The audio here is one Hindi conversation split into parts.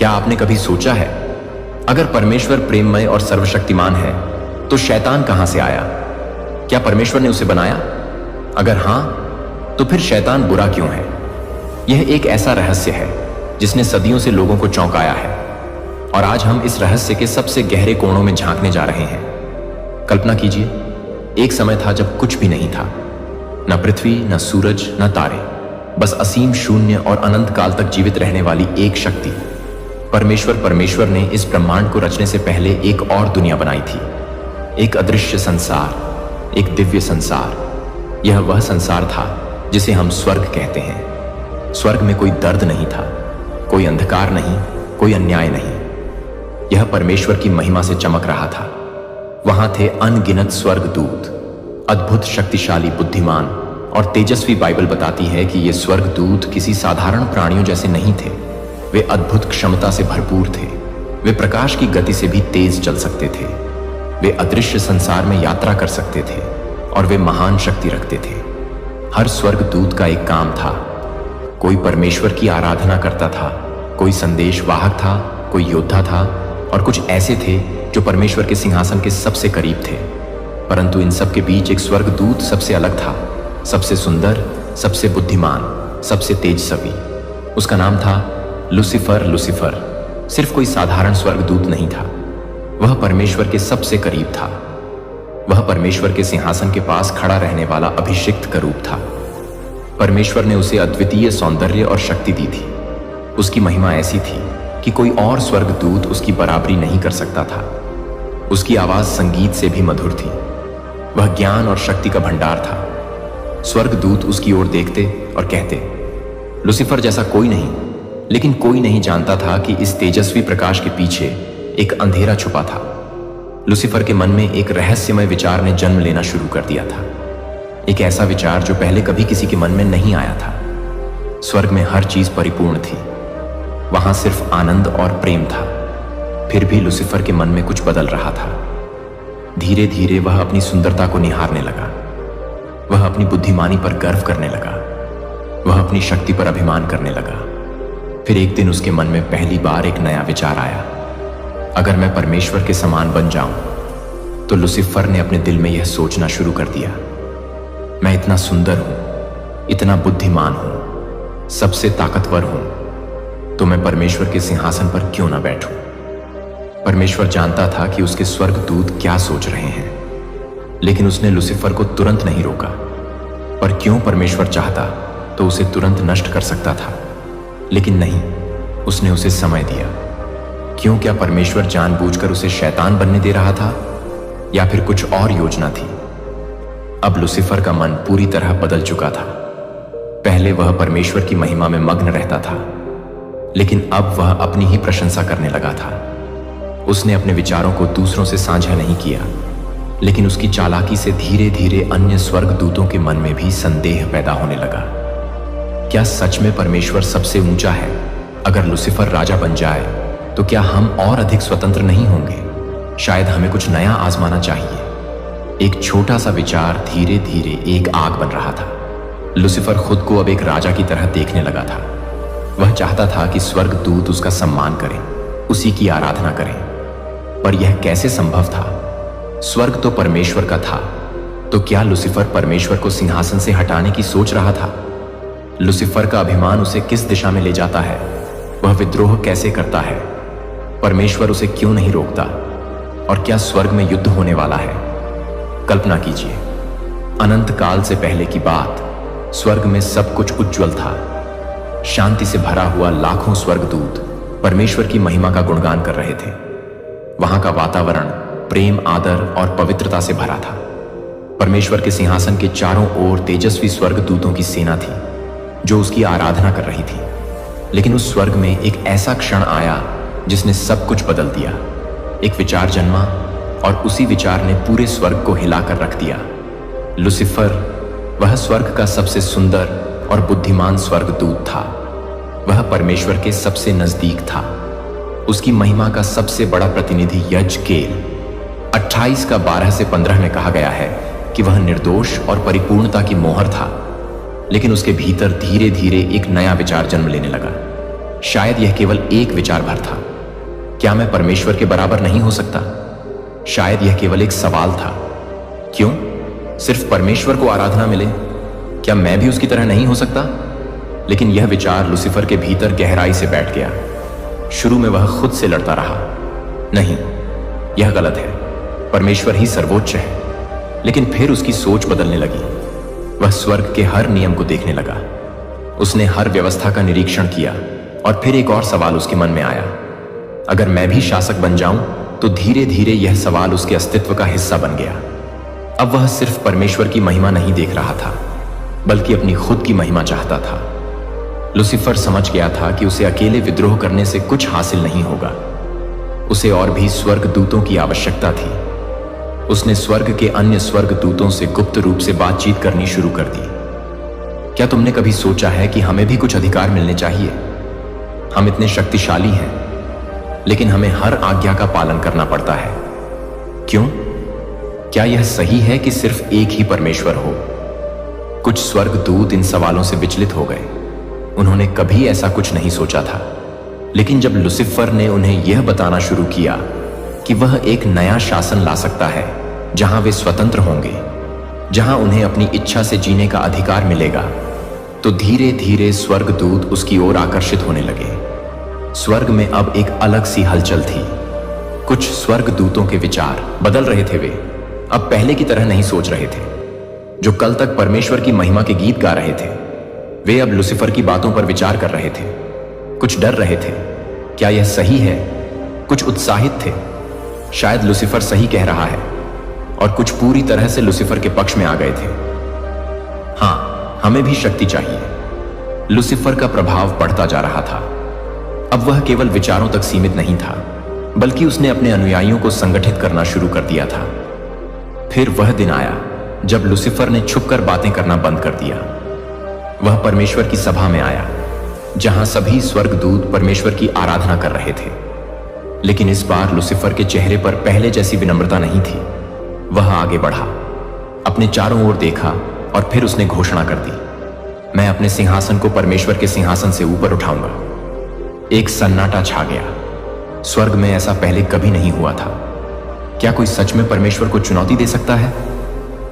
क्या आपने कभी सोचा है, अगर परमेश्वर प्रेममय और सर्वशक्तिमान है तो शैतान कहां से आया? क्या परमेश्वर ने उसे बनाया? अगर हां, तो फिर शैतान बुरा क्यों है? यह एक ऐसा रहस्य है जिसने सदियों से लोगों को चौंकाया है, और आज हम इस रहस्य के सबसे गहरे कोणों में झांकने जा रहे हैं। कल्पना कीजिए, एक समय था जब कुछ भी नहीं था, न पृथ्वी, न सूरज, न तारे, बस असीम शून्य और अनंत काल तक जीवित रहने वाली एक शक्ति। परमेश्वर ने इस ब्रह्मांड को रचने से पहले एक और दुनिया बनाई थी, एक अदृश्य संसार, एक दिव्य संसार। यह वह संसार था जिसे हम स्वर्ग कहते हैं। स्वर्ग में कोई दर्द नहीं था, कोई अंधकार नहीं, कोई अन्याय नहीं। यह परमेश्वर की महिमा से चमक रहा था। वहां थे अनगिनत स्वर्गदूत, अद्भुत, शक्तिशाली, बुद्धिमान और तेजस्वी। बाइबल बताती है कि ये स्वर्गदूत किसी साधारण प्राणियों जैसे नहीं थे। वे अद्भुत क्षमता से भरपूर थे। वे प्रकाश की गति से भी तेज चल सकते थे। वे अदृश्य संसार में यात्रा कर सकते थे और वे महान शक्ति रखते थे। हर स्वर्गदूत का एक काम था। कोई परमेश्वर की आराधना करता था, कोई संदेश वाहक था, कोई योद्धा था, और कुछ ऐसे थे जो परमेश्वर के सिंहासन के सबसे करीब थे। परंतु इन सब के बीच एक स्वर्गदूत सबसे अलग था, सबसे सुंदर, सबसे बुद्धिमान, सबसे तेजस्वी। उसका नाम था लूसीफर। लूसीफर सिर्फ कोई साधारण स्वर्गदूत नहीं था, वह परमेश्वर के सबसे करीब था। वह परमेश्वर के सिंहासन के पास खड़ा रहने वाला अभिषिक्त का रूप था। परमेश्वर ने उसे अद्वितीय सौंदर्य और शक्ति दी थी। उसकी महिमा ऐसी थी कि कोई और स्वर्गदूत उसकी बराबरी नहीं कर सकता था। उसकी आवाज संगीत से भी मधुर थी। वह ज्ञान और शक्ति का भंडार था। स्वर्गदूत उसकी ओर देखते और कहते, लूसीफर जैसा कोई नहीं। लेकिन कोई नहीं जानता था कि इस तेजस्वी प्रकाश के पीछे एक अंधेरा छुपा था। लूसीफर के मन में एक रहस्यमय विचार ने जन्म लेना शुरू कर दिया था। एक ऐसा विचार जो पहले कभी किसी के मन में नहीं आया था। स्वर्ग में हर चीज परिपूर्ण थी, वहां सिर्फ आनंद और प्रेम था। फिर भी लूसीफर के मन में कुछ बदल रहा था। धीरे धीरे वह अपनी सुंदरता को निहारने लगा। वह अपनी बुद्धिमानी पर गर्व करने लगा। वह अपनी शक्ति पर अभिमान करने लगा। फिर एक दिन उसके मन में पहली बार एक नया विचार आया, अगर मैं परमेश्वर के समान बन जाऊं। तो लूसीफर ने अपने दिल में यह सोचना शुरू कर दिया, मैं इतना सुंदर हूं, इतना बुद्धिमान हूं, सबसे ताकतवर हूं, तो मैं परमेश्वर के सिंहासन पर क्यों ना बैठूं। परमेश्वर जानता था कि उसके स्वर्गदूत क्या सोच रहे हैं, लेकिन उसने लूसीफर को तुरंत नहीं रोका। पर क्यों? परमेश्वर चाहता तो उसे तुरंत नष्ट कर सकता था, लेकिन नहीं, उसने उसे समय दिया। क्यों? क्या परमेश्वर जानबूझकर उसे शैतान बनने दे रहा था, या फिर कुछ और योजना थी? अब लूसीफर का मन पूरी तरह बदल चुका था। पहले वह परमेश्वर की महिमा में मग्न रहता था, लेकिन अब वह अपनी ही प्रशंसा करने लगा था। उसने अपने विचारों को दूसरों से साझा नहीं किया, लेकिन उसकी चालाकी से धीरे धीरे अन्य स्वर्गदूतों के मन में भी संदेह पैदा होने लगा। क्या सच में परमेश्वर सबसे ऊंचा है? अगर लूसीफर राजा बन जाए तो क्या हम और अधिक स्वतंत्र नहीं होंगे? शायद हमें कुछ नया आजमाना चाहिए। एक छोटा सा विचार धीरे धीरे एक आग बन रहा था। लूसीफर खुद को अब एक राजा की तरह देखने लगा था। वह चाहता था कि स्वर्गदूत उसका सम्मान करें, उसी की आराधना करें। पर यह कैसे संभव था? स्वर्ग तो परमेश्वर का था, तो क्या लूसीफर परमेश्वर को सिंहासन से हटाने की सोच रहा था? लूसीफर का अभिमान उसे किस दिशा में ले जाता है? वह विद्रोह कैसे करता है? परमेश्वर उसे क्यों नहीं रोकता? और क्या स्वर्ग में युद्ध होने वाला है? कल्पना कीजिए, अनंत काल से पहले की बात। स्वर्ग में सब कुछ उज्जवल था। शांति से भरा हुआ लाखों स्वर्गदूत परमेश्वर की महिमा का गुणगान कर रहे थे। वहां का वातावरण प्रेम, आदर और पवित्रता से भरा था। परमेश्वर के सिंहासन के चारों ओर तेजस्वी स्वर्गदूतों की सेना थी जो उसकी आराधना कर रही थी। लेकिन उस स्वर्ग में एक ऐसा क्षण आया जिसने सब कुछ बदल दिया। एक विचार जन्मा और उसी विचार ने पूरे स्वर्ग को हिलाकर रख दिया। लूसीफर वह स्वर्ग का सबसे सुंदर और बुद्धिमान स्वर्गदूत था। वह परमेश्वर के सबसे नजदीक था। उसकी महिमा का सबसे बड़ा प्रतिनिधि यज्केल 28:12-15 में कहा गया है कि वह निर्दोष और परिपूर्णता की मोहर था। लेकिन उसके भीतर धीरे धीरे एक नया विचार जन्म लेने लगा। शायद यह केवल एक विचार भर था, क्या मैं परमेश्वर के बराबर नहीं हो सकता? शायद यह केवल एक सवाल था, क्यों सिर्फ परमेश्वर को आराधना मिले, क्या मैं भी उसकी तरह नहीं हो सकता? लेकिन यह विचार लूसीफर के भीतर गहराई से बैठ गया। शुरू में वह खुद से लड़ता रहा, नहीं यह गलत है, परमेश्वर ही सर्वोच्च है। लेकिन फिर उसकी सोच बदलने लगी। वह स्वर्ग के हर नियम को देखने लगा, उसने हर व्यवस्था का निरीक्षण किया और फिर एक और सवाल उसके मन में आया, अगर मैं भी शासक बन जाऊं तो धीरे धीरे यह सवाल उसके अस्तित्व का हिस्सा बन गया। अब वह सिर्फ परमेश्वर की महिमा नहीं देख रहा था, बल्कि अपनी खुद की महिमा चाहता था। लूसीफर समझ गया था कि उसे अकेले विद्रोह करने से कुछ हासिल नहीं होगा, उसे और भी स्वर्ग दूतों की आवश्यकता थी। उसने स्वर्ग के अन्य स्वर्ग दूतों से गुप्त रूप से बातचीत करनी शुरू कर दी। क्या तुमने कभी सोचा है कि हमें भी कुछ अधिकार मिलने चाहिए? हम इतने शक्तिशाली हैं, लेकिन हमें हर आज्ञा का पालन करना पड़ता है। क्यों? क्या यह सही है कि सिर्फ एक ही परमेश्वर हो? कुछ स्वर्ग दूत इन सवालों से विचलित हो गए। उन्होंने कभी ऐसा कुछ नहीं सोचा था, लेकिन जब लूसीफर ने उन्हें यह बताना शुरू किया कि वह एक नया शासन ला सकता है जहां वे स्वतंत्र होंगे, जहां उन्हें अपनी इच्छा से जीने का अधिकार मिलेगा, तो धीरे धीरे स्वर्गदूत उसकी ओर आकर्षित होने लगे। स्वर्ग में अब एक अलग सी हलचल थी। कुछ स्वर्गदूतों के विचार बदल रहे थे। वे अब पहले की तरह नहीं सोच रहे थे। जो कल तक परमेश्वर की महिमा के गीत गा रहे थे, वे अब लूसीफर की बातों पर विचार कर रहे थे। कुछ डर रहे थे, क्या यह सही है? कुछ उत्साहित थे, शायद लूसीफर सही कह रहा है, और कुछ पूरी तरह से लूसीफर के पक्ष में आ गए थे। हां, हमें भी शक्ति चाहिए। लूसीफर का प्रभाव बढ़ता जा रहा था। अब वह केवल विचारों तक सीमित नहीं था, बल्कि उसने अपने अनुयायियों को संगठित करना शुरू कर दिया था। फिर वह दिन आया जब लूसीफर ने छुपकर बातें करना बंद कर दिया। वह परमेश्वर की सभा में आया, जहां सभी स्वर्गदूत परमेश्वर की आराधना कर रहे थे। लेकिन इस बार लूसीफर के चेहरे पर पहले जैसी विनम्रता नहीं थी। वह आगे बढ़ा, अपने चारों ओर देखा और फिर उसने घोषणा कर दी, मैं अपने सिंहासन को परमेश्वर के सिंहासन से ऊपर उठाऊंगा। एक सन्नाटा छा गया। स्वर्ग में ऐसा पहले कभी नहीं हुआ था। क्या कोई सच में परमेश्वर को चुनौती दे सकता है?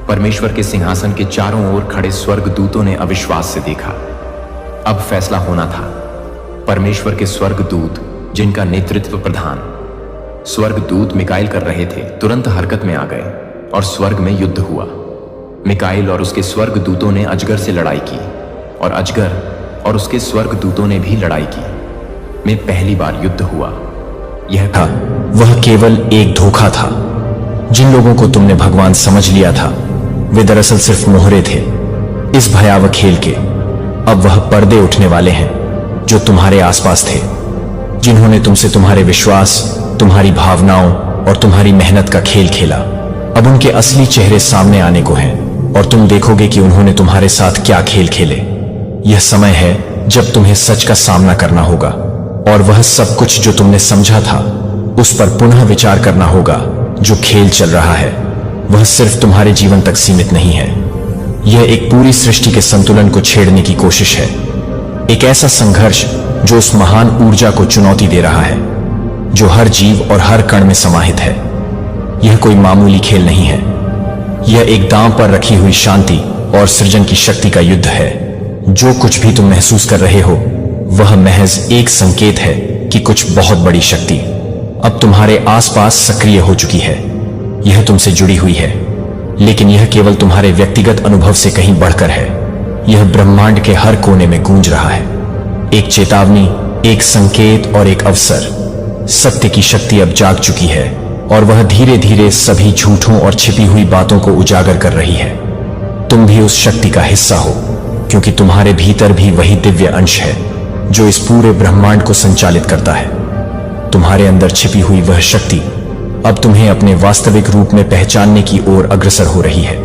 परमेश्वर के सिंहासन के चारों ओर खड़े स्वर्गदूतों ने अविश्वास से देखा। अब फैसला होना था। परमेश्वर के स्वर्गदूत, जिनका नेतृत्व प्रधान स्वर्गदूत मिकाएल कर रहे थे, तुरंत हरकत में आ गए और स्वर्ग में युद्ध हुआ। मिकाएल और उसके स्वर्गदूतों ने अजगर से लड़ाई की, और अजगर और उसके स्वर्गदूतों ने भी लड़ाई की। में पहली बार युद्ध हुआ। यह था, वह केवल एक धोखा था। जिन लोगों को तुमने भगवान समझ लिया था, वे दरअसल सिर्फ मोहरे थे इस भयावह खेल के। अब वह पर्दे उठने वाले हैं जो तुम्हारे आसपास थे, जिन्होंने तुमसे तुम्हारे विश्वास, तुम्हारी भावनाओं और तुम्हारी मेहनत का खेल खेला। अब उनके असली चेहरे सामने आने को हैं, और तुम देखोगे कि उन्होंने तुम्हारे साथ क्या खेल खेले। यह समय है जब तुम्हें सच का सामना करना होगा, और वह सब कुछ जो तुमने समझा था उस पर पुनः विचार करना होगा। जो खेल चल रहा है वह सिर्फ तुम्हारे जीवन तक सीमित नहीं है। यह एक पूरी सृष्टि के संतुलन को छेड़ने की कोशिश है। एक ऐसा संघर्ष जो उस महान ऊर्जा को चुनौती दे रहा है जो हर जीव और हर कण में समाहित है। यह कोई मामूली खेल नहीं है। यह एक दांव पर रखी हुई शांति और सृजन की शक्ति का युद्ध है। जो कुछ भी तुम महसूस कर रहे हो वह महज एक संकेत है कि कुछ बहुत बड़ी शक्ति अब तुम्हारे आसपास सक्रिय हो चुकी है। यह तुमसे जुड़ी हुई है, लेकिन यह केवल तुम्हारे व्यक्तिगत अनुभव से कहीं बढ़कर है। यह ब्रह्मांड के हर कोने में गूंज रहा है। एक चेतावनी, एक संकेत और एक अवसर। सत्य की शक्ति अब जाग चुकी है, और वह धीरे धीरे सभी झूठों और छिपी हुई बातों को उजागर कर रही है। तुम भी उस शक्ति का हिस्सा हो, क्योंकि तुम्हारे भीतर भी वही दिव्य अंश है जो इस पूरे ब्रह्मांड को संचालित करता है। तुम्हारे अंदर छिपी हुई वह शक्ति अब तुम्हें अपने वास्तविक रूप में पहचानने की ओर अग्रसर हो रही है।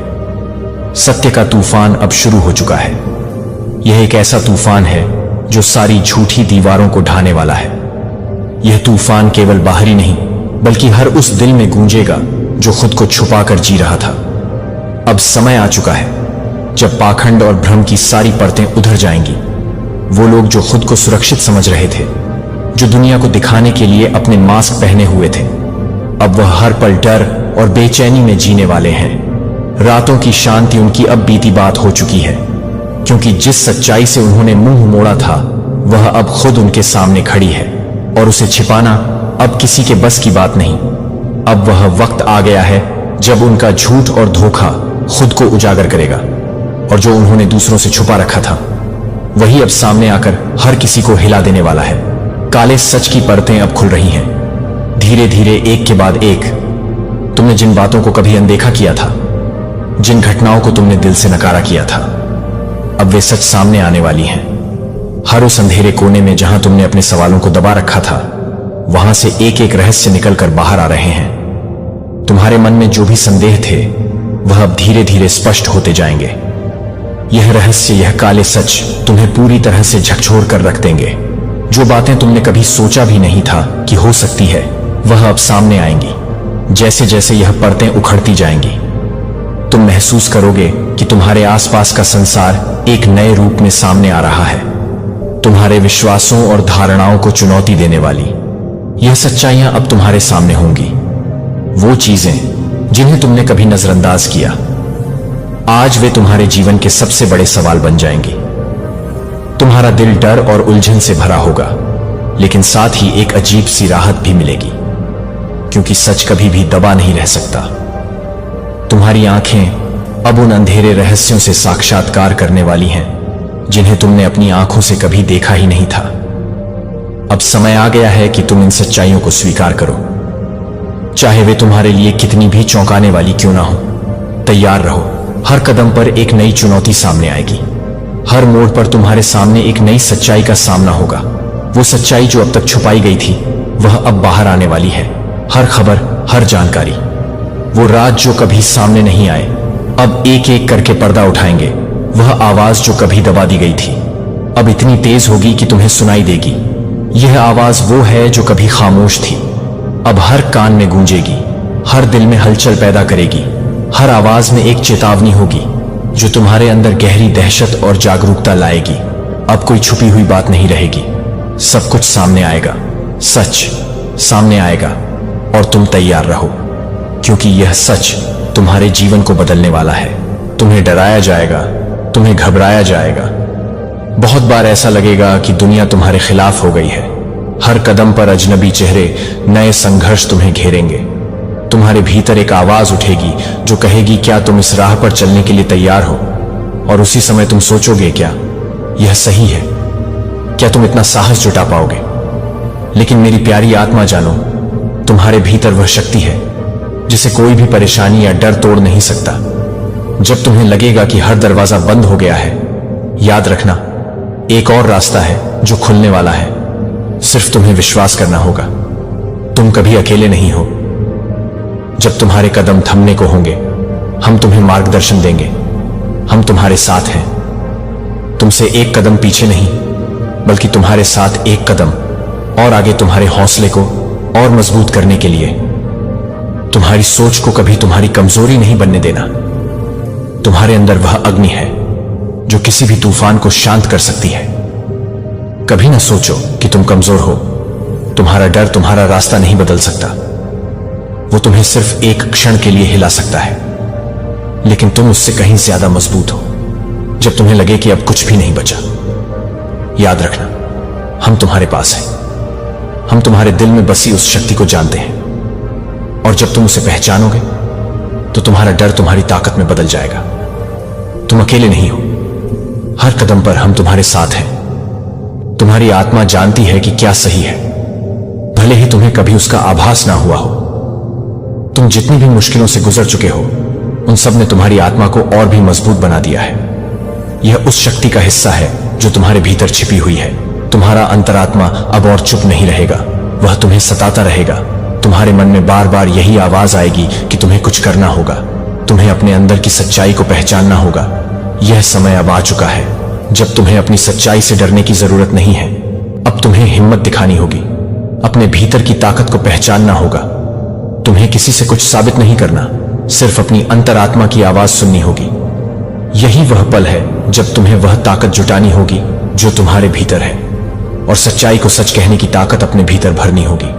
सत्य का तूफान अब शुरू हो चुका है। यह एक ऐसा तूफान है जो सारी झूठी दीवारों को ढाने वाला है। यह तूफान केवल बाहरी नहीं, बल्कि हर उस दिल में गूंजेगा जो खुद को छुपाकर जी रहा था। अब समय आ चुका है जब पाखंड और भ्रम की सारी परतें उधर जाएंगी। वो लोग जो खुद को सुरक्षित समझ रहे थे, जो दुनिया को दिखाने के लिए अपने मास्क पहने हुए थे, अब वह हर पल डर और बेचैनी में जीने वाले हैं। रातों की शांति उनकी अब बीती बात हो चुकी है, क्योंकि जिस सच्चाई से उन्होंने मुंह मोड़ा था वह अब खुद उनके सामने खड़ी है, और उसे छिपाना अब किसी के बस की बात नहीं। अब वह वक्त आ गया है जब उनका झूठ और धोखा खुद को उजागर करेगा, और जो उन्होंने दूसरों से छुपा रखा था वही अब सामने आकर हर किसी को हिला देने वाला है। काले सच की परतें अब खुल रही हैं, धीरे धीरे, एक के बाद एक। तुमने जिन बातों को कभी अनदेखा किया था, जिन घटनाओं को तुमने दिल से नकारा किया था, अब वे सच सामने आने वाली हैं। हर उस अंधेरे कोने में जहां तुमने अपने सवालों को दबा रखा था, वहां से एक एक रहस्य निकलकर बाहर आ रहे हैं। तुम्हारे मन में जो भी संदेह थे वह अब धीरे धीरे स्पष्ट होते जाएंगे। यह रहस्य, यह काले सच तुम्हें पूरी तरह से झकझोर कर रख देंगे। जो बातें तुमने कभी सोचा भी नहीं था कि हो सकती है, वह अब सामने आएंगी। जैसे जैसे यह परतें उखड़ती जाएंगी, तुम महसूस करोगे कि तुम्हारे आसपास का संसार एक नए रूप में सामने आ रहा है, तुम्हारे विश्वासों और धारणाओं को चुनौती देने वाली। यह सच्चाइयां अब तुम्हारे सामने होंगी। वो चीजें जिन्हें तुमने कभी नजरअंदाज किया, आज वे तुम्हारे जीवन के सबसे बड़े सवाल बन जाएंगी। तुम्हारा दिल डर और उलझन से भरा होगा, लेकिन साथ ही एक अजीब सी राहत भी मिलेगी, क्योंकि सच कभी भी दबा नहीं रह सकता। तुम्हारी आंखें अब उन अंधेरे रहस्यों से साक्षात्कार करने वाली हैं जिन्हें तुमने अपनी आंखों से कभी देखा ही नहीं था। अब समय आ गया है कि तुम इन सच्चाइयों को स्वीकार करो, चाहे वे तुम्हारे लिए कितनी भी चौंकाने वाली क्यों ना हो। तैयार रहो, हर कदम पर एक नई चुनौती सामने आएगी। हर मोड़ पर तुम्हारे सामने एक नई सच्चाई का सामना होगा। वो सच्चाई जो अब तक छुपाई गई थी, वह अब बाहर आने वाली है। हर खबर, हर जानकारी, वो राज जो कभी सामने नहीं आए, अब एक एक करके पर्दा उठाएंगे। वह आवाज जो कभी दबा दी गई थी, अब इतनी तेज होगी कि तुम्हें सुनाई देगी। यह आवाज वो है जो कभी खामोश थी, अब हर कान में गूंजेगी, हर दिल में हलचल पैदा करेगी। हर आवाज में एक चेतावनी होगी जो तुम्हारे अंदर गहरी दहशत और जागरूकता लाएगी। अब कोई छुपी हुई बात नहीं रहेगी, सब कुछ सामने आएगा, सच सामने आएगा, और तुम तैयार रहो, क्योंकि यह सच तुम्हारे जीवन को बदलने वाला है। तुम्हें डराया जाएगा, तुम्हें घबराया जाएगा। बहुत बार ऐसा लगेगा कि दुनिया तुम्हारे खिलाफ हो गई है। हर कदम पर अजनबी चेहरे, नए संघर्ष तुम्हें घेरेंगे। तुम्हारे भीतर एक आवाज उठेगी जो कहेगी, क्या तुम इस राह पर चलने के लिए तैयार हो? और उसी समय तुम सोचोगे, क्या यह सही है? क्या तुम इतना साहस जुटा पाओगे? लेकिन मेरी प्यारी आत्मा, जानो, तुम्हारे भीतर वह शक्ति है जिसे कोई भी परेशानी या डर तोड़ नहीं सकता। जब तुम्हें लगेगा कि हर दरवाजा बंद हो गया है, याद रखना, एक और रास्ता है जो खुलने वाला है। सिर्फ तुम्हें विश्वास करना होगा। तुम कभी अकेले नहीं हो। जब तुम्हारे कदम थमने को होंगे, हम तुम्हें मार्गदर्शन देंगे। हम तुम्हारे साथ हैं। तुमसे एक कदम पीछे नहीं, बल्कि तुम्हारे साथ एक कदम और आगे, तुम्हारे हौसले को और मजबूत करने के लिए। तुम्हारी सोच को कभी तुम्हारी कमजोरी नहीं बनने देना। तुम्हारे अंदर वह अग्नि है जो किसी भी तूफान को शांत कर सकती है। कभी ना सोचो कि तुम कमजोर हो। तुम्हारा डर तुम्हारा रास्ता नहीं बदल सकता। वो तुम्हें सिर्फ एक क्षण के लिए हिला सकता है, लेकिन तुम उससे कहीं ज्यादा मजबूत हो। जब तुम्हें लगे कि अब कुछ भी नहीं बचा, याद रखना, हम तुम्हारे पास हैं। हम तुम्हारे दिल में बसी उस शक्ति को जानते हैं, और जब तुम उसे पहचानोगे तो तुम्हारा डर तुम्हारी ताकत में बदल जाएगा। तुम अकेले नहीं हो। हर कदम पर हम तुम्हारे साथ हैं। तुम्हारी आत्मा जानती है कि क्या सही है, भले ही तुम्हें कभी उसका आभास ना हुआ हो। तुम जितनी भी मुश्किलों से गुजर चुके हो, उन सब ने तुम्हारी आत्मा को और भी मजबूत बना दिया है। यह उस शक्ति का हिस्सा है जो तुम्हारे भीतर छिपी हुई है। तुम्हारा अंतरात्मा अब और चुप नहीं रहेगा, वह तुम्हें सताता रहेगा। तुम्हारे मन में बार बार यही आवाज आएगी कि तुम्हें कुछ करना होगा, तुम्हें अपने अंदर की सच्चाई को पहचानना होगा। यह समय अब आ चुका है जब तुम्हें अपनी सच्चाई से डरने की जरूरत नहीं है। अब तुम्हें हिम्मत दिखानी होगी, अपने भीतर की ताकत को पहचानना होगा। तुम्हें किसी से कुछ साबित नहीं करना, सिर्फ अपनी अंतरात्मा की आवाज सुननी होगी। यही वह पल है जब तुम्हें वह ताकत जुटानी होगी जो तुम्हारे भीतर है, और सच्चाई को सच कहने की ताकत अपने भीतर भरनी होगी।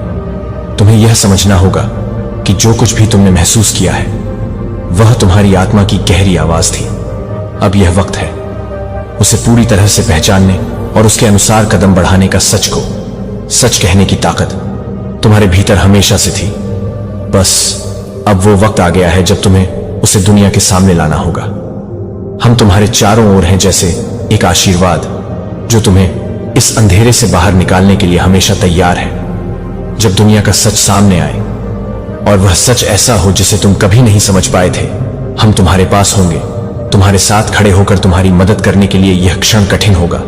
तुम्हें यह समझना होगा कि जो कुछ भी तुमने महसूस किया है वह तुम्हारी आत्मा की गहरी आवाज थी। अब यह वक्त है उसे पूरी तरह से पहचानने और उसके अनुसार कदम बढ़ाने का। सच को सच कहने की ताकत तुम्हारे भीतर हमेशा से थी, बस अब वो वक्त आ गया है जब तुम्हें उसे दुनिया के सामने लाना होगा। हम तुम्हारे चारों ओर हैं, जैसे एक आशीर्वाद जो तुम्हें इस अंधेरे से बाहर निकालने के लिए हमेशा तैयार है। जब दुनिया का सच सामने आए और वह सच ऐसा हो जिसे तुम कभी नहीं समझ पाए थे, हम तुम्हारे पास होंगे, तुम्हारे साथ खड़े होकर तुम्हारी मदद करने के लिए। यह क्षण कठिन होगा,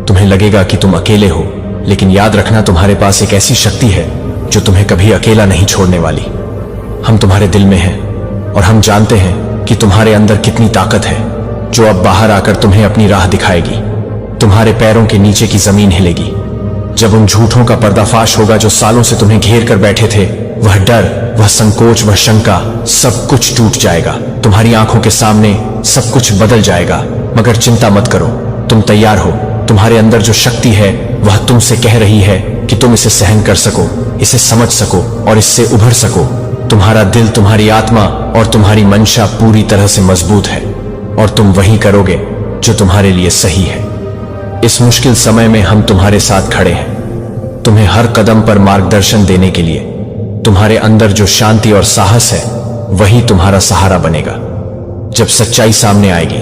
तुम्हें लगेगा कि तुम अकेले हो, लेकिन याद रखना तुम्हारे पास एक ऐसी शक्ति है जो तुम्हें कभी अकेला नहीं छोड़ने वाली। हम तुम्हारे दिल में हैं और हम जानते हैं कि तुम्हारे अंदर कितनी ताकत है जो अब बाहर आकर तुम्हें अपनी राह दिखाएगी। तुम्हारे पैरों के नीचे की जमीन हिलेगी जब उन झूठों का पर्दाफाश होगा जो सालों से तुम्हें घेर कर बैठे थे। वह डर, वह संकोच, वह शंका, सब कुछ टूट जाएगा। तुम्हारी आंखों के सामने सब कुछ बदल जाएगा। मगर चिंता मत करो, तुम तैयार हो। तुम्हारे अंदर जो शक्ति है वह तुमसे कह रही है कि तुम इसे सहन कर सको, इसे समझ सको और इससे उभर सको। तुम्हारा दिल, तुम्हारी आत्मा और तुम्हारी मंशा पूरी तरह से मजबूत है और तुम वही करोगे जो तुम्हारे लिए सही है। इस मुश्किल समय में हम तुम्हारे साथ खड़े हैं, तुम्हें हर कदम पर मार्गदर्शन देने के लिए। तुम्हारे अंदर जो शांति और साहस है वही तुम्हारा सहारा बनेगा। जब सच्चाई सामने आएगी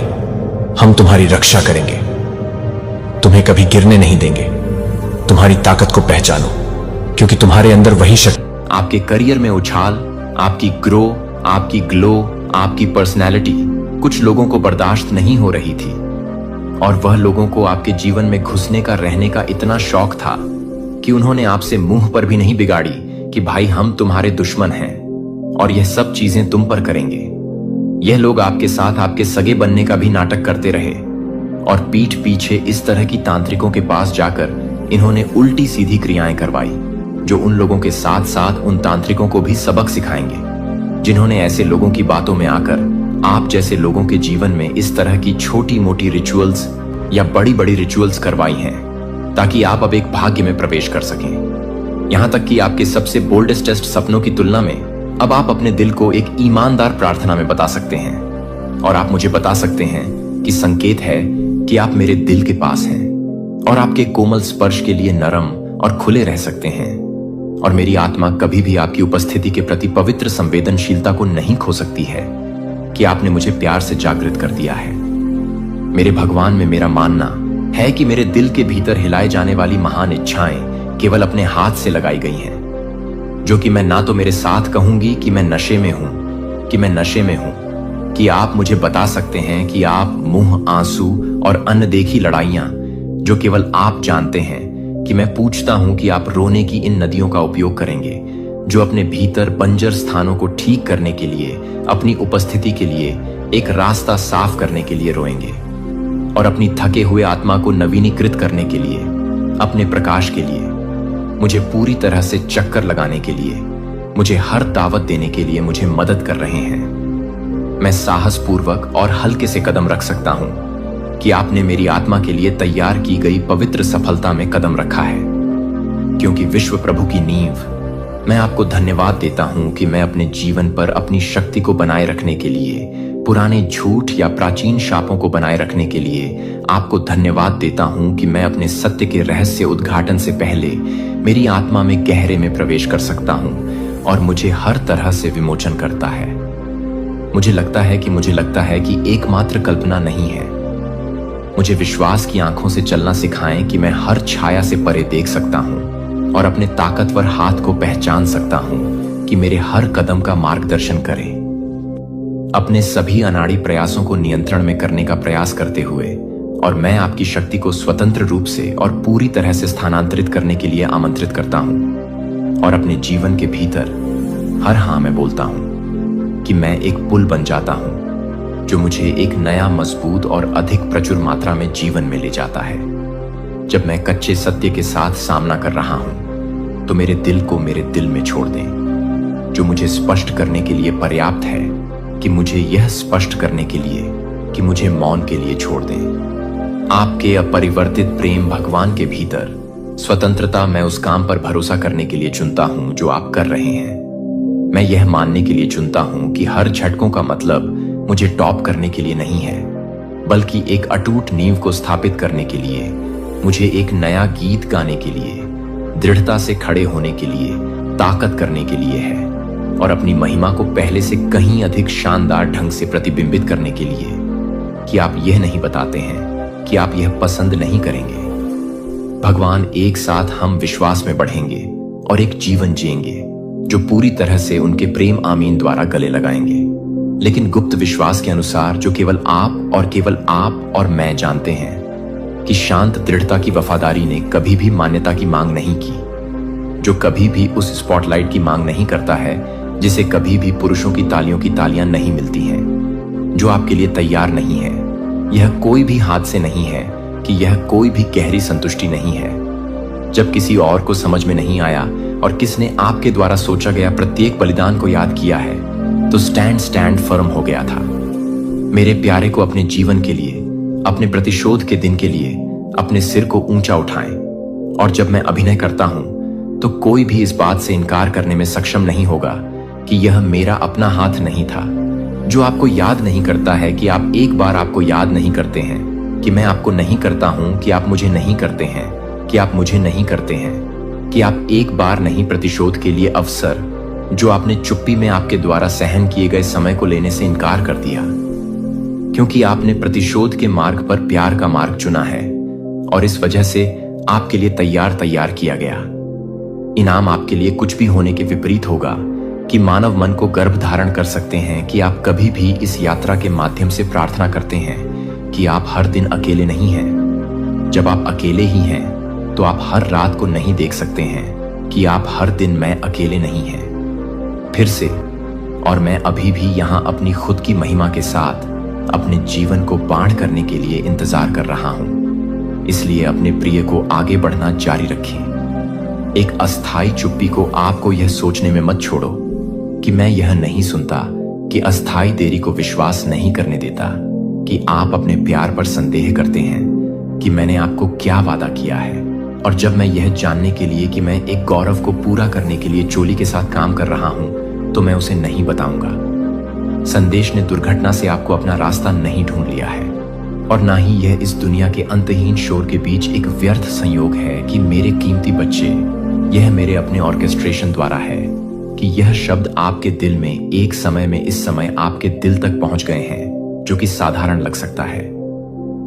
हम तुम्हारी रक्षा करेंगे, तुम्हें कभी गिरने नहीं देंगे। तुम्हारी ताकत को पहचानो, क्योंकि तुम्हारे अंदर वही शक्ति। आपके करियर में उछाल, आपकी ग्रो, आपकी ग्लो, आपकी पर्सनैलिटी कुछ लोगों को बर्दाश्त नहीं हो रही थी, और वह लोगों को आपके जीवन में घुसने का, रहने का इतना शौक था कि उन्होंने आपसे मुंह पर भी नहीं बिगाड़ी कि भाई हम तुम्हारे दुश्मन हैं और यह सब चीजें तुम पर करेंगे। यह लोग आपके साथ आपके सगे बनने का भी नाटक करते रहे और पीठ पीछे इस तरह की तांत्रिकों के पास जाकर इन्होंने उल्टी सीधी क्रियाएं करवाई, जो उन लोगों के साथ साथ उन तांत्रिकों को भी सबक सिखाएंगे, जिन्होंने ऐसे लोगों की बातों में आकर आप जैसे लोगों के जीवन में इस तरह की छोटी मोटी रिचुअल्स या बड़ी बड़ी रिचुअल्स करवाई हैं, ताकि आप अब एक भाग्य में प्रवेश कर सकें। यहां तक कि आपके सबसे बोल्डेस्ट सपनों की तुलना में अब आप अपने दिल को एक ईमानदार प्रार्थना में बता सकते हैं, और आप मुझे बता सकते हैं कि संकेत है कि आप मेरे दिल के पास हैं और आपके कोमल स्पर्श के लिए नरम और खुले रह सकते हैं, और मेरी आत्मा कभी भी आपकी उपस्थिति के प्रति पवित्र संवेदनशीलता को नहीं खो सकती है कि आपने मुझे प्यार से जागृत कर दिया है। मेरे भगवान में मेरा मानना है कि मेरे दिल के भीतर हिलाए जाने वाली महान इच्छाएं केवल अपने हाथ से लगाई गई हैं, जो कि मैं ना तो मेरे साथ कहूंगी कि मैं नशे में हूं, कि आप मुझे बता सकते हैं कि आप मुंह, आंसू और अनदेखी लड़ाइयां जो केवल आप जानते हैं, कि मैं पूछता हूं कि आप रोने की इन नदियों का उपयोग करेंगे जो अपने भीतर बंजर स्थानों को ठीक करने के लिए, अपनी उपस्थिति के लिए एक रास्ता साफ करने के लिए रोएंगे, और अपनी थके हुए आत्मा को नवीनीकृत करने के लिए, अपने प्रकाश के लिए, मुझे पूरी तरह से चक्कर लगाने के लिए, मुझे हर दावत देने के लिए मुझे मदद कर रहे हैं। मैं साहस पूर्वक और हल्के से कदम रख सकता हूं कि आपने मेरी आत्मा के लिए तैयार की गई पवित्र सफलता में कदम रखा है, क्योंकि विश्व प्रभु की नींव, मैं आपको धन्यवाद देता हूं कि मैं अपने जीवन पर अपनी शक्ति को बनाए रखने के लिए, पुराने झूठ या प्राचीन शापों को बनाए रखने के लिए आपको धन्यवाद देता हूं कि मैं अपने सत्य के रहस्य उद्घाटन से पहले मेरी आत्मा में गहरे में प्रवेश कर सकता हूं और मुझे हर तरह से विमोचन करता है। मुझे लगता है कि एकमात्र कल्पना नहीं है। मुझे विश्वास की आंखों से चलना सिखाएं कि मैं हर छाया से परे देख सकता हूं और अपने ताकतवर हाथ को पहचान सकता हूं कि मेरे हर कदम का मार्गदर्शन करे। अपने सभी अनाड़ी प्रयासों को नियंत्रण में करने का प्रयास करते हुए, और मैं आपकी शक्ति को स्वतंत्र रूप से और पूरी तरह से स्थानांतरित करने के लिए आमंत्रित करता हूं, और अपने जीवन के भीतर हर हाँ में बोलता हूं कि मैं एक पुल बन जाता हूं जो मुझे एक नया, मजबूत और अधिक प्रचुर मात्रा में जीवन में ले जाता है। जब मैं कच्चे सत्य के साथ सामना कर रहा हूं तो मेरे दिल को मेरे दिल में छोड़ दें, जो मुझे स्पष्ट करने के लिए पर्याप्त है कि मुझे यह स्पष्ट करने के लिए कि मुझे मौन के लिए छोड़ दें। आपके अपरिवर्तित प्रेम भगवान के भीतर स्वतंत्रता मैं उस काम पर भरोसा करने के लिए चुनता हूं जो आप कर रहे हैं। मैं यह मानने के लिए चुनता हूं कि हर झटकों का मतलब मुझे टॉप करने के लिए नहीं है, बल्कि एक अटूट नींव को स्थापित करने के लिए, मुझे एक नया गीत गाने के लिए, दृढ़ता से खड़े होने के लिए, ताकत करने के लिए है, और अपनी महिमा को पहले से कहीं अधिक शानदार ढंग से प्रतिबिंबित करने के लिए कि आप यह नहीं बताते हैं कि आप यह पसंद नहीं करेंगे। भगवान, एक साथ हम विश्वास में बढ़ेंगे और एक जीवन जिएंगे जो पूरी तरह से उनके प्रेम आमीन द्वारा गले लगाएंगे, लेकिन गुप्त विश्वास के अनुसार जो केवल आप और मैं जानते हैं कि शांत दृढ़ता की वफादारी ने कभी भी मान्यता की मांग नहीं की, जो कभी भी उस स्पॉटलाइट की मांग नहीं करता है जिसे कभी भी पुरुषों की तालियों की तालियां नहीं मिलती हैं, जो आपके लिए तैयार नहीं है। यह कोई भी हादसे नहीं है कि यह कोई भी गहरी संतुष्टि नहीं है। जब किसी और को समझ में नहीं आया और किसने आपके द्वारा सोचा गया प्रत्येक बलिदान को याद किया है, तो स्टैंड फर्म हो गया था। मेरे प्यारे को अपने जीवन के लिए, अपने प्रतिशोध के दिन के लिए अपने सिर को ऊंचा उठाएं। और जब मैं अभिनय करता हूं तो कोई भी इस बात से इनकार करने में सक्षम नहीं होगा कि यह मेरा अपना हाथ नहीं था, जो आपको याद नहीं करता है कि आप एक बार आपको याद नहीं करते हैं, कि मैं आपको नहीं करता हूं कि आप मुझे नहीं करते हैं, कि आप मुझे नहीं करते हैं, कि आप एक बार नहीं प्रतिशोध के लिए अवसर जो आपने चुप्पी में आपके द्वारा सहन किए गए समय को लेने से इनकार कर दिया, क्योंकि आपने प्रतिशोध के मार्ग पर प्यार का मार्ग चुना है और इस वजह से आपके लिए तैयार किया गया। इनाम आपके लिए कुछ भी होने के विपरीत होगा कि मानव मन को गर्भ धारण कर सकते हैं कि आप कभी भी इस यात्रा के माध्यम से प्रार्थना करते हैं कि आप हर दिन अकेले नहीं हैं। जब आप अकेले ही हैं तो आप हर रात को नहीं देख सकते हैं कि आप हर दिन मैं अकेले नहीं हैं। फिर से, और मैं अभी भी यहां अपनी खुद की महिमा के साथ अपने जीवन को बाढ़ करने के लिए इंतजार कर रहा हूं। इसलिए अपने प्रिय को आगे बढ़ना जारी रखें। एक अस्थाई चुप्पी को आपको यह सोचने में मत छोड़ो कि मैं यह नहीं सुनता, कि अस्थाई देरी को विश्वास नहीं करने देता, कि आप अपने प्यार पर संदेह करते हैं कि मैंने आपको क्या वादा किया है। और जब मैं यह जानने के लिए कि मैं एक गौरव को पूरा करने के लिए चोली के साथ काम कर रहा हूं, तो मैं उसे नहीं बताऊंगा। संदेश ने दुर्घटना से आपको अपना रास्ता नहीं ढूंढ लिया है, और ना ही यह इस दुनिया के अंतहीन शोर के बीच एक व्यर्थ संयोग है कि मेरे कीमती बच्चे, यह मेरे अपने ऑर्केस्ट्रेशन द्वारा है कि यह शब्द आपके दिल में एक समय में इस समय आपके दिल तक पहुंच गए हैं, जो कि साधारण लग सकता है,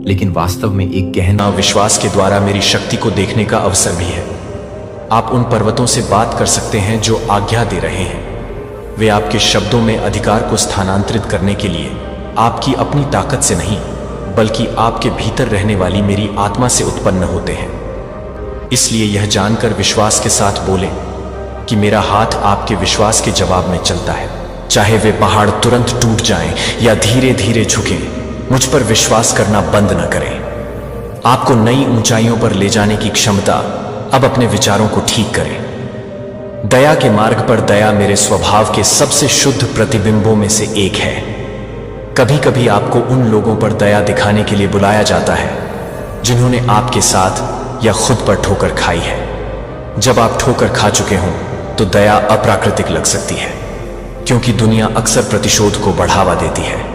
लेकिन वास्तव में एक गहना विश्वास के द्वारा मेरी शक्ति को देखने का अवसर भी है। आप उन पर्वतों से बात कर सकते हैं जो आज्ञा दे रहे हैं। वे आपके शब्दों में अधिकार को स्थानांतरित करने के लिए आपकी अपनी ताकत से नहीं, बल्कि आपके भीतर रहने वाली मेरी आत्मा से उत्पन्न होते हैं। इसलिए यह जानकर विश्वास के साथ बोले कि मेरा हाथ आपके विश्वास के जवाब में चलता है। चाहे वे पहाड़ तुरंत टूट जाएं या धीरे धीरे झुकें, मुझ पर विश्वास करना बंद न करें। आपको नई ऊंचाइयों पर ले जाने की क्षमता, अब अपने विचारों को ठीक करें। दया के मार्ग पर दया मेरे स्वभाव के सबसे शुद्ध प्रतिबिंबों में से एक है। कभी कभी आपको उन लोगों पर दया दिखाने के लिए बुलाया जाता है जिन्होंने आपके साथ या खुद पर ठोकर खाई है। जब आप ठोकर खा चुके हों तो दया अप्राकृतिक लग सकती है, क्योंकि दुनिया अक्सर प्रतिशोध को बढ़ावा देती है।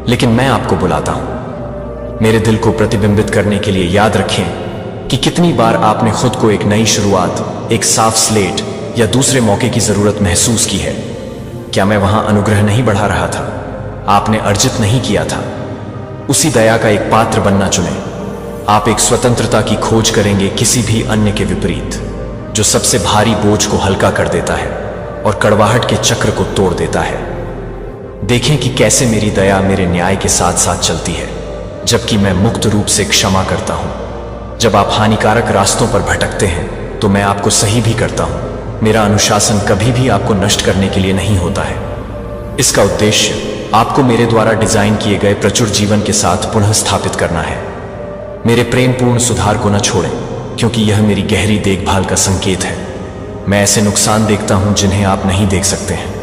लेकिन मैं आपको बुलाता हूं मेरे दिल को प्रतिबिंबित करने के लिए। याद रखें कि कितनी बार आपने खुद को एक नई शुरुआत, एक साफ स्लेट या दूसरे मौके की जरूरत महसूस की है। क्या मैं वहां अनुग्रह नहीं बढ़ा रहा था? आपने अर्जित नहीं किया था। उसी दया का एक पात्र बनना चुने। आप एक स्वतंत्रता की खोज करेंगे, किसी भी अन्य के विपरीत, जो सबसे भारी बोझ को हल्का कर देता है और कड़वाहट के चक्र को तोड़ देता है। देखें कि कैसे मेरी दया मेरे न्याय के साथ साथ चलती है, जबकि मैं मुक्त रूप से क्षमा करता हूं। जब आप हानिकारक रास्तों पर भटकते हैं तो मैं आपको सही भी करता हूं। मेरा अनुशासन कभी भी आपको नष्ट करने के लिए नहीं होता है। इसका उद्देश्य आपको मेरे द्वारा डिजाइन किए गए प्रचुर जीवन के साथ पुनः स्थापित करना है। मेरे प्रेमपूर्ण सुधार को न छोड़ें, क्योंकि यह मेरी गहरी देखभाल का संकेत है। मैं ऐसे नुकसान देखता हूं जिन्हें आप नहीं देख सकते हैं,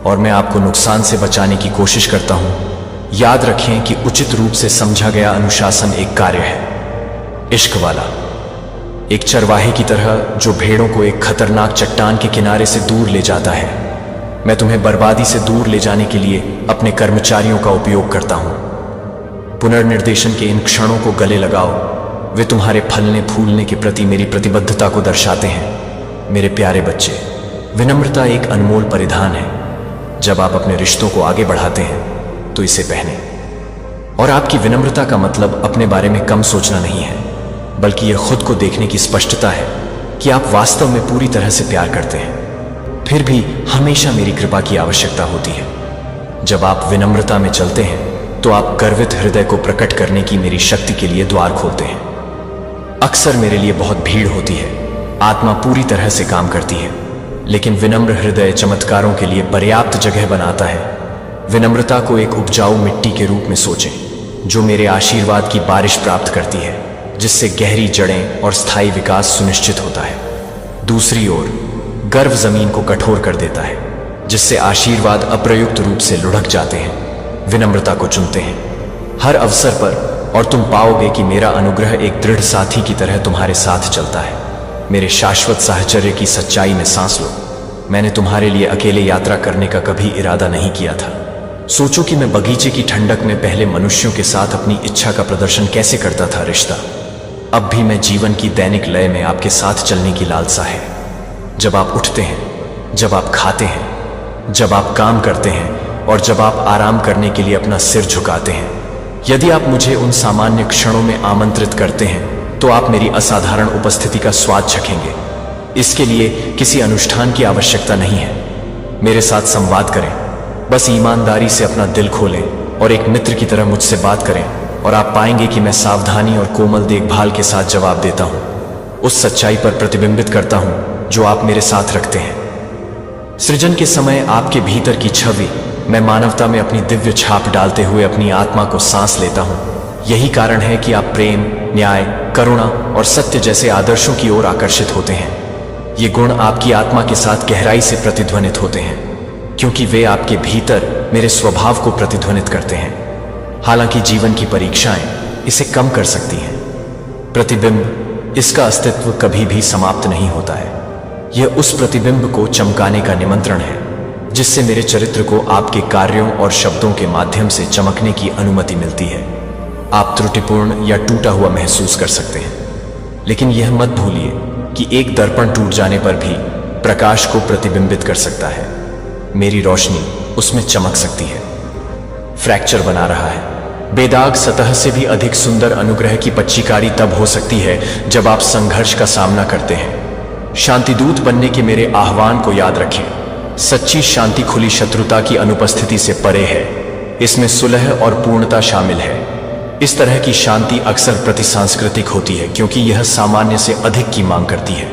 और मैं आपको नुकसान से बचाने की कोशिश करता हूं, याद रखें कि उचित रूप से समझा गया अनुशासन एक कार्य है, इश्क वाला, एक चरवाहे की तरह जो भेड़ों को एक खतरनाक चट्टान के किनारे से दूर ले जाता है। मैं तुम्हें बर्बादी से दूर ले जाने के लिए अपने कर्मचारियों का उपयोग करता हूं। पुनर्निर्देशन के इन क्षणों को गले लगाओ, वे तुम्हारे फलने फूलने के प्रति मेरी प्रतिबद्धता को दर्शाते हैं। मेरे प्यारे बच्चे, विनम्रता एक अनमोल परिधान है। जब आप अपने रिश्तों को आगे बढ़ाते हैं तो इसे पहने। और आपकी विनम्रता का मतलब अपने बारे में कम सोचना नहीं है, बल्कि यह खुद को देखने की स्पष्टता है कि आप वास्तव में पूरी तरह से प्यार करते हैं। फिर भी हमेशा मेरी कृपा की आवश्यकता होती है। जब आप विनम्रता में चलते हैं तो आप गर्वित हृदय को प्रकट करने की मेरी शक्ति के लिए द्वार खोलते हैं। अक्सर मेरे लिए बहुत भीड़ होती है, आत्मा पूरी तरह से काम करती है, लेकिन विनम्र हृदय चमत्कारों के लिए पर्याप्त जगह बनाता है। विनम्रता को एक उपजाऊ मिट्टी के रूप में सोचें, जो मेरे आशीर्वाद की बारिश प्राप्त करती है, जिससे गहरी जड़ें और स्थायी विकास सुनिश्चित होता है। दूसरी ओर गर्व जमीन को कठोर कर देता है, जिससे आशीर्वाद अप्रयुक्त रूप से लुढ़क जाते हैं। विनम्रता को चुनते हैं हर अवसर पर, और तुम पाओगे कि मेरा अनुग्रह एक दृढ़ साथी की तरह तुम्हारे साथ चलता है। मेरे शाश्वत साहचर्य की सच्चाई में सांस लो। मैंने तुम्हारे लिए अकेले यात्रा करने का कभी इरादा नहीं किया था। सोचो कि मैं बगीचे की ठंडक में पहले मनुष्यों के साथ अपनी इच्छा का प्रदर्शन कैसे करता था। रिश्ता अब भी मैं जीवन की दैनिक लय में आपके साथ चलने की लालसा है। जब आप उठते हैं, जब आप खाते हैं, जब आप काम करते हैं और जब आप आराम करने के लिए अपना सिर झुकाते हैं। यदि आप मुझे उन सामान्य क्षणों में आमंत्रित करते हैं तो आप मेरी असाधारण उपस्थिति का स्वाद चखेंगे। इसके लिए किसी अनुष्ठान की आवश्यकता नहीं है। मेरे साथ संवाद करें, बस ईमानदारी से अपना दिल खोलें और एक मित्र की तरह मुझसे बात करें, और आप पाएंगे कि मैं सावधानी और कोमल देखभाल के साथ जवाब देता हूं, उस सच्चाई पर प्रतिबिंबित करता हूं जो आप मेरे साथ रखते हैं। सृजन के समय आपके भीतर की छवि, मैं मानवता में अपनी दिव्य छाप डालते हुए अपनी आत्मा को सांस लेता हूं। यही कारण है कि आप प्रेम, न्याय, करुणा और सत्य जैसे आदर्शों की ओर आकर्षित होते हैं। ये गुण आपकी आत्मा के साथ गहराई से प्रतिध्वनित होते हैं, क्योंकि वे आपके भीतर मेरे स्वभाव को प्रतिध्वनित करते हैं। हालांकि जीवन की परीक्षाएं इसे कम कर सकती हैं, प्रतिबिंब, इसका अस्तित्व कभी भी समाप्त नहीं होता है। यह उस प्रतिबिंब को चमकाने का निमंत्रण है, जिससे मेरे चरित्र को आपके कार्यों और शब्दों के माध्यम से चमकने की अनुमति मिलती है। आप त्रुटिपूर्ण या टूटा हुआ महसूस कर सकते हैं, लेकिन यह मत भूलिए कि एक दर्पण टूट जाने पर भी प्रकाश को प्रतिबिंबित कर सकता है। मेरी रोशनी उसमें चमक सकती है। फ्रैक्चर बना रहा है, बेदाग सतह से भी अधिक सुंदर अनुग्रह की पच्चीकारी तब हो सकती है जब आप संघर्ष का सामना करते हैं। शांतिदूत बनने के मेरे आह्वान को याद रखें। सच्ची शांति खुली शत्रुता की अनुपस्थिति से परे है। इसमें सुलह और पूर्णता शामिल है। इस तरह की शांति अक्सर प्रतिसांस्कृतिक होती है, क्योंकि यह सामान्य से अधिक की मांग करती है।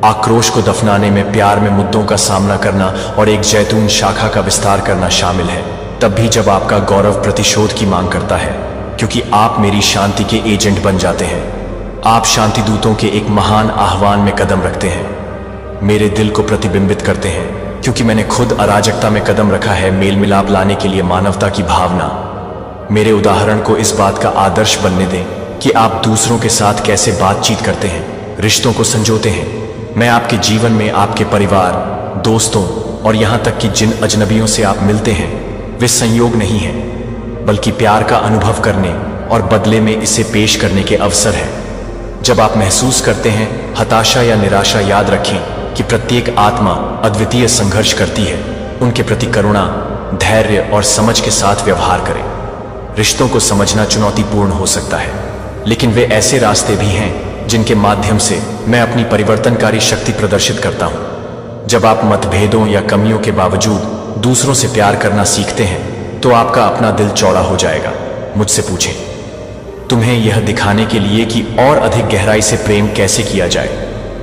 आक्रोश को दफनाने में प्यार में मुद्दों का सामना करना और एक जैतून शाखा का विस्तार करना शामिल है, तब भी जब आपका गौरव प्रतिशोध की मांग करता है, क्योंकि आप मेरी शांति के एजेंट बन जाते हैं। आप शांति दूतों के एक महान आह्वान में कदम रखते हैं, मेरे दिल को प्रतिबिंबित करते हैं, क्योंकि मैंने खुद अराजकता में कदम रखा है मेल मिलाप लाने के लिए मानवता की भावना। मेरे उदाहरण को इस बात का आदर्श बनने दें कि आप दूसरों के साथ कैसे बातचीत करते हैं, रिश्तों को संजोते हैं। मैं आपके जीवन में आपके परिवार, दोस्तों और यहाँ तक कि जिन अजनबियों से आप मिलते हैं, वे संयोग नहीं हैं, बल्कि प्यार का अनुभव करने और बदले में इसे पेश करने के अवसर हैं। जब आप महसूस करते हैं हताशा या निराशा, याद रखें कि प्रत्येक आत्मा अद्वितीय संघर्ष करती है। उनके प्रति करुणा, धैर्य और समझ के साथ व्यवहार करें। रिश्तों को समझना चुनौतीपूर्ण हो सकता है, लेकिन वे ऐसे रास्ते भी हैं जिनके माध्यम से मैं अपनी परिवर्तनकारी शक्ति प्रदर्शित करता हूं। जब आप मतभेदों या कमियों के बावजूद दूसरों से प्यार करना सीखते हैं, तो आपका अपना दिल चौड़ा हो जाएगा। मुझसे पूछें, तुम्हें यह दिखाने के लिए कि और अधिक गहराई से प्रेम कैसे किया जाए,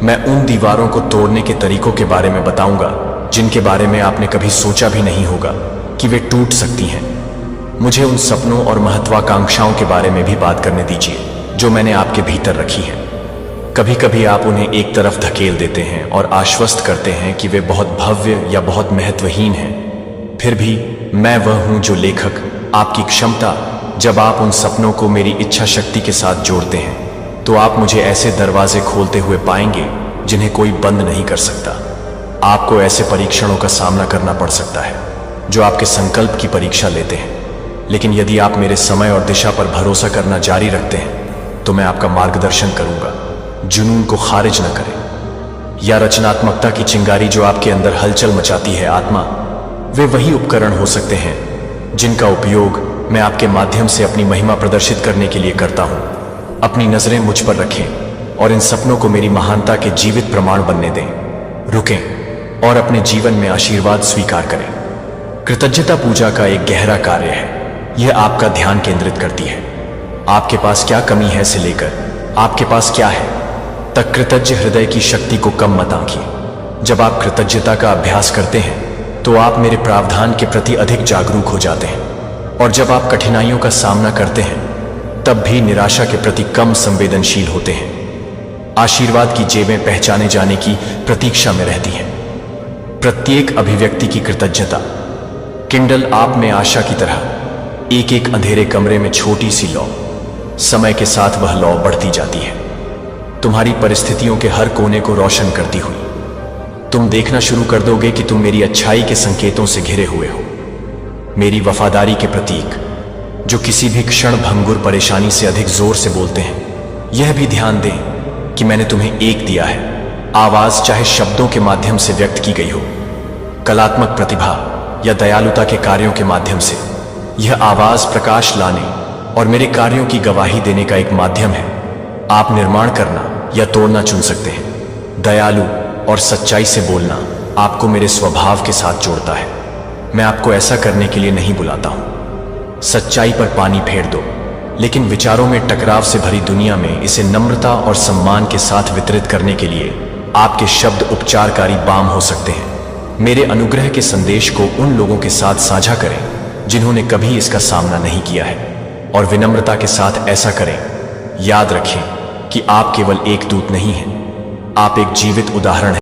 मैं उन दीवारों को तोड़ने के तरीकों के बारे में बताऊंगा जिनके बारे में आपने कभी सोचा भी नहीं होगा कि वे टूट सकती हैं। मुझे उन सपनों और महत्वाकांक्षाओं के बारे में भी बात करने दीजिए जो मैंने आपके भीतर रखी हैं। कभी कभी आप उन्हें एक तरफ धकेल देते हैं और आश्वस्त करते हैं कि वे बहुत भव्य या बहुत महत्वहीन हैं। फिर भी मैं वह हूं जो लेखक आपकी क्षमता, जब आप उन सपनों को मेरी इच्छा शक्ति के साथ जोड़ते हैं तो आप मुझे ऐसे दरवाजे खोलते हुए पाएंगे जिन्हें कोई बंद नहीं कर सकता। आपको ऐसे परीक्षणों का सामना करना पड़ सकता है जो आपके संकल्प की परीक्षा लेते हैं, लेकिन यदि आप मेरे समय और दिशा पर भरोसा करना जारी रखते हैं तो मैं आपका मार्गदर्शन करूंगा। जुनून को खारिज न करें या रचनात्मकता की चिंगारी जो आपके अंदर हलचल मचाती है आत्मा, वे वही उपकरण हो सकते हैं जिनका उपयोग मैं आपके माध्यम से अपनी महिमा प्रदर्शित करने के लिए करता हूं। अपनी नजरें मुझ पर रखें और इन सपनों को मेरी महानता के जीवित प्रमाण बनने दें। रुकें और अपने जीवन में आशीर्वाद स्वीकार करें। कृतज्ञता पूजा का एक गहरा कार्य है। यह आपका ध्यान केंद्रित करती है। आपके पास क्या कमी है से लेकर आपके पास क्या है तक कृतज्ञ हृदय की शक्ति को कम मत आंकिए। जब आप कृतज्ञता का अभ्यास करते हैं तो आप मेरे प्रावधान के प्रति अधिक जागरूक हो जाते हैं, और जब आप कठिनाइयों का सामना करते हैं तब भी निराशा के प्रति कम संवेदनशील होते हैं। आशीर्वाद की जेबें पहचाने जाने की प्रतीक्षा में रहती हैं। प्रत्येक अभिव्यक्ति की कृतज्ञता। किंडल आप में आशा की तरह एक एक अंधेरे कमरे में छोटी सी लौ। समय के साथ वह लौ बढ़ती जाती है, तुम्हारी परिस्थितियों के हर कोने को रोशन करती हुई। तुम देखना शुरू कर दोगे कि तुम मेरी अच्छाई के संकेतों से घिरे हुए हो, मेरी वफादारी के प्रतीक जो किसी भी क्षण भंगुर परेशानी से अधिक जोर से बोलते हैं। यह भी ध्यान दें कि मैंने तुम्हें एक दिया है। आवाज चाहे शब्दों के माध्यम से व्यक्त की गई हो, कलात्मक प्रतिभा या दयालुता के कार्यों के माध्यम से, यह आवाज प्रकाश लाने और मेरे कार्यों की गवाही देने का एक माध्यम है। आप निर्माण करना या तोड़ना चुन सकते हैं। दयालु और सच्चाई से बोलना आपको मेरे स्वभाव के साथ जोड़ता है। मैं आपको ऐसा करने के लिए नहीं बुलाता हूं। सच्चाई पर पानी फेर दो, लेकिन विचारों में टकराव से भरी दुनिया में इसे नम्रता और सम्मान के साथ वितरित करने के लिए आपके शब्द उपचारकारी बाम हो सकते हैं। मेरे अनुग्रह के संदेश को उन लोगों के साथ साझा करें जिन्होंने कभी इसका सामना नहीं किया है, और विनम्रता के साथ ऐसा करें। याद रखें कि आप केवल एक दूत नहीं हैं, आप एक जीवित उदाहरण हैं।